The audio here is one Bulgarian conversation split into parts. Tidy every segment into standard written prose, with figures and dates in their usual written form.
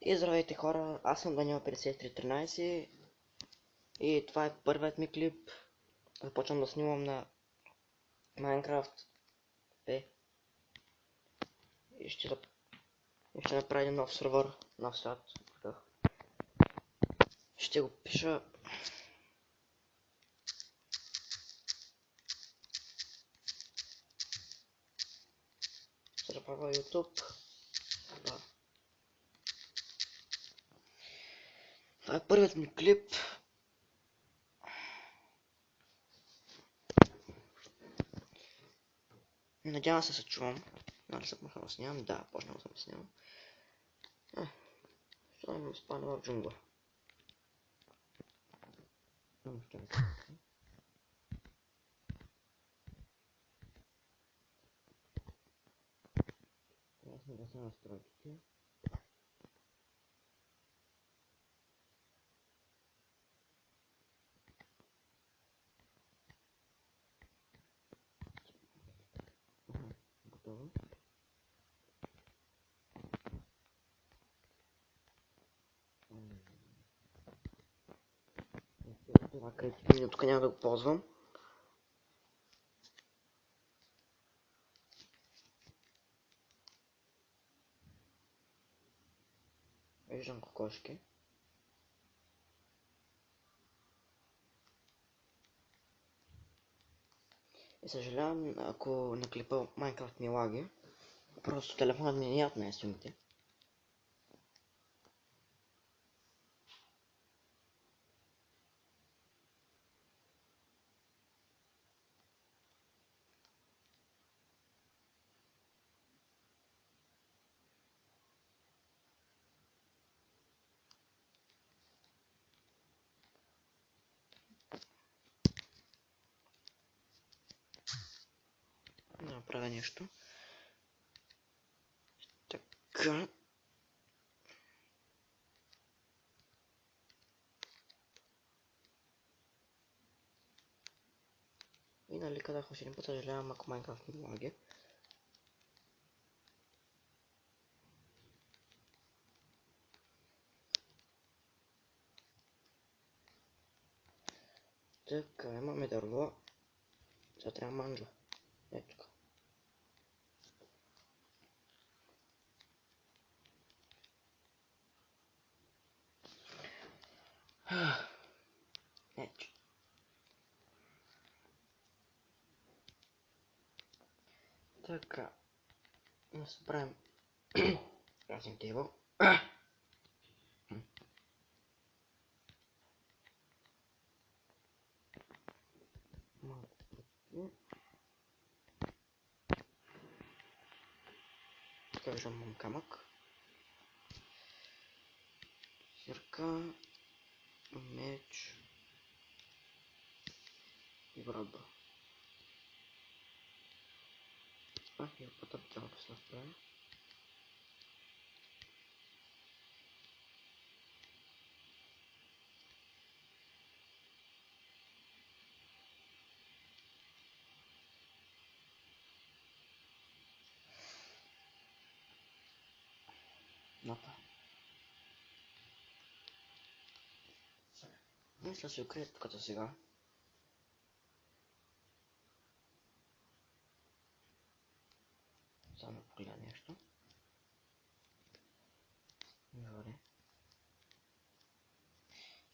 И здравейте хора, аз съм Даниел 5313 и това е първият ми клип. Започвам да снимам на Minecraft P и ще направя един нов сервер, нов свят. Ще го пиша. Ще запазва YouTube. Да. Това е първият ми клип. Надявам се чувам. Нали съм почнал да снимам? Да, почнал съм да снимам. Ще ми спане в джунгла. Аз не да се настройките. Готово. Това кредит меню тук няма да го ползвам. Виждам кокошки. И съжалявам, ако на клипа Minecraft ми лаги. Просто телефонът ми не отне снимите. Да направя нещо. Така. И нали казах още един път, съжалявам ако Minecraft ми лаги. Така, имаме дърво. Сега трябва манджа. Ето тук. Ето. Така. Да се правим красен тейбъл. Малко. Така виждам камък. Сирка. Меч. И брадба. И потъп цялото се направи. Мапа. Мисля се укрия тук сега. Само погледна нещо. Добре.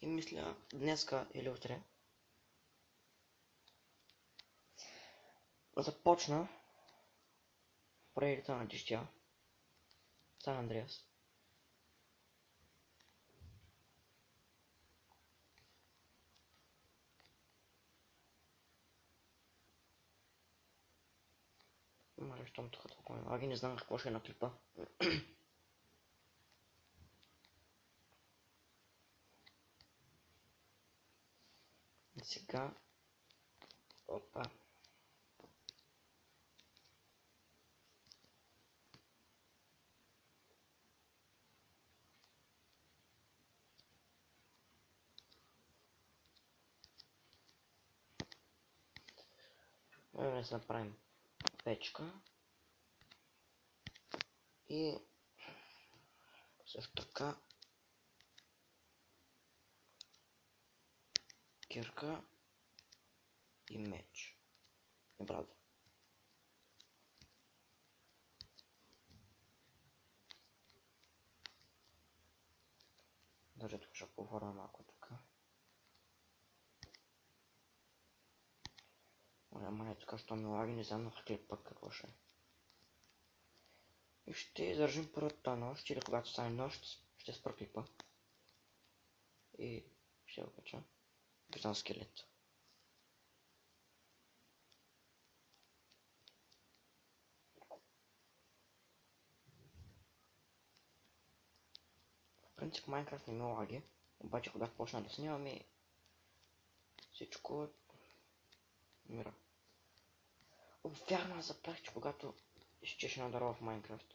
И мисля днеска или утре започна проекта на дъщеря Сан Андреас. Мали, щом тук толкова лаги, не знам какво ще е на клипа. И сега... Опа. Да си направим печка. И Също така кирка и меч. И брадва. Даже тук ще поговоря малко тук. Ама не тук, що ми лаги, не знам на клип пък какво ще е. И ще издържим първата нощ, или когато стане нощ, ще спра клипа. И ще го кача. Качам скелет. В принцип Майнкрафт не ми лаги, обаче когато почна да снимам и всичко мира. О, вярно, аз забравих, че когато изчеш една дърва в Майнкрафт,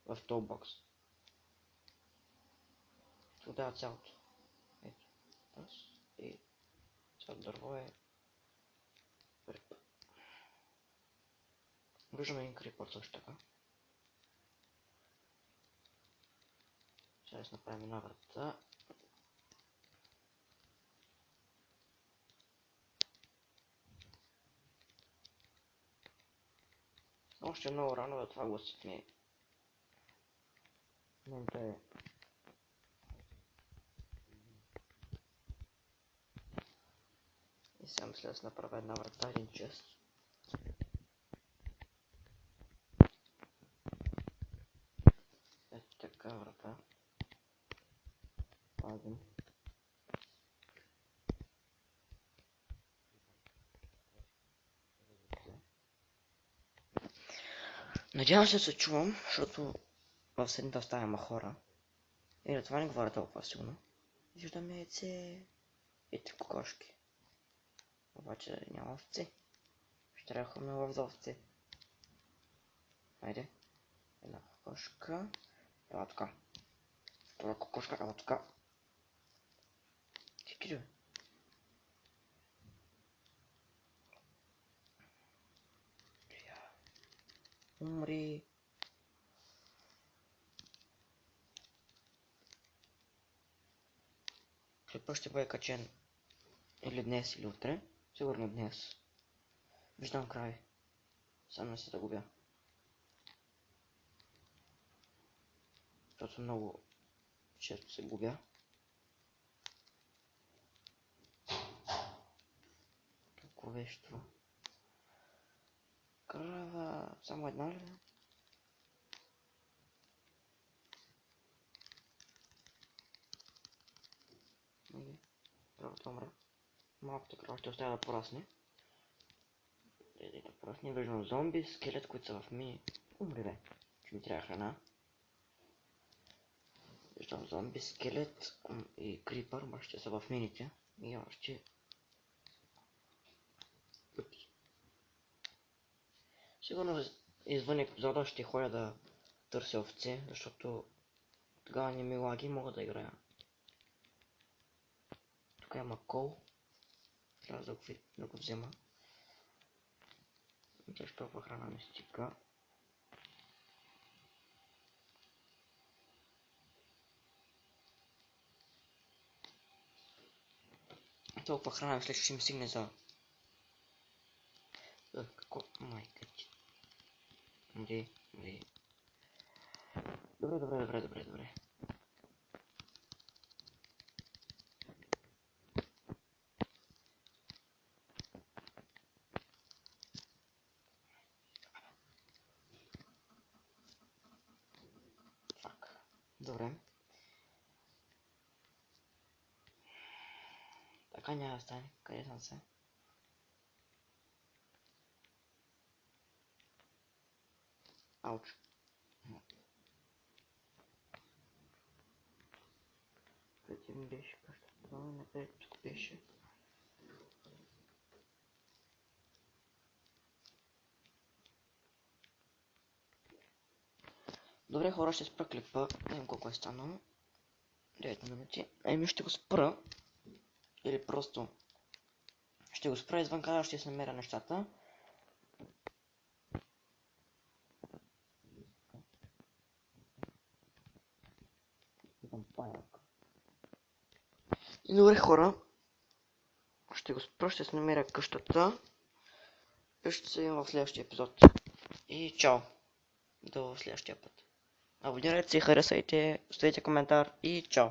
в Toolbox, ще го дава цялото. Ето, раз и цялото дърво е рип. Виждаме един крипър също така. Сега ще направим една врата. Още много рано, да това гласът ми. Момента е. И сега мисля да си направя една врата, един чест. Ето така врата. Пазим. Надявам се чувам, защото в седмица оставяме хора. И на това не говоря толкова силно. Виждаме яйце и 3 кокошки. Обаче няма овци. Ще трябва да ходим лъв за овци. Хайде. Една кокошка. Ела така. Втора кокошка, ела така. Тики бе. Умри. Клипът ще бъде качен или днес, или утре. Сигурно днес. Виждам край. Само не се загубя. Защото много често се губя. Какво вещо? Крава... Само една ли? Кравата умре. Малкото крава ще оставя да порасне. Да порасне. Виждам зомби, скелет, които са в мини. Умри бе. Че ми трябва храна. Виждам зомби, скелет и крипър, ма ще са в мините. И още... Сигурно извън епизода ще ходя да търся овце, защото тогава не ми лаги и мога да играя. Тук има кол. Трябва да го взема. Чеш толкова храна ми стига. Толкова храна мисля, че ще ми стигне за... Какво? Майка ти. Добре. Добре. Фак. Добре. Така няма да стане. Къде съм се? Ауч. Къде ми беше къщата? Напред тук беше. Добре хора, ще спра клипа. Не знам колко е станало. 9 минути. Еми ще го спра. Или просто ще го спра извън кадър, ще се намеря нещата. Идвам панелка. И добре хора, ще го спра, ще се намеря къщата и ще се видим в следващия епизод. И чао! До следващия път. Абонирайте се, харесайте, оставете коментар и чао!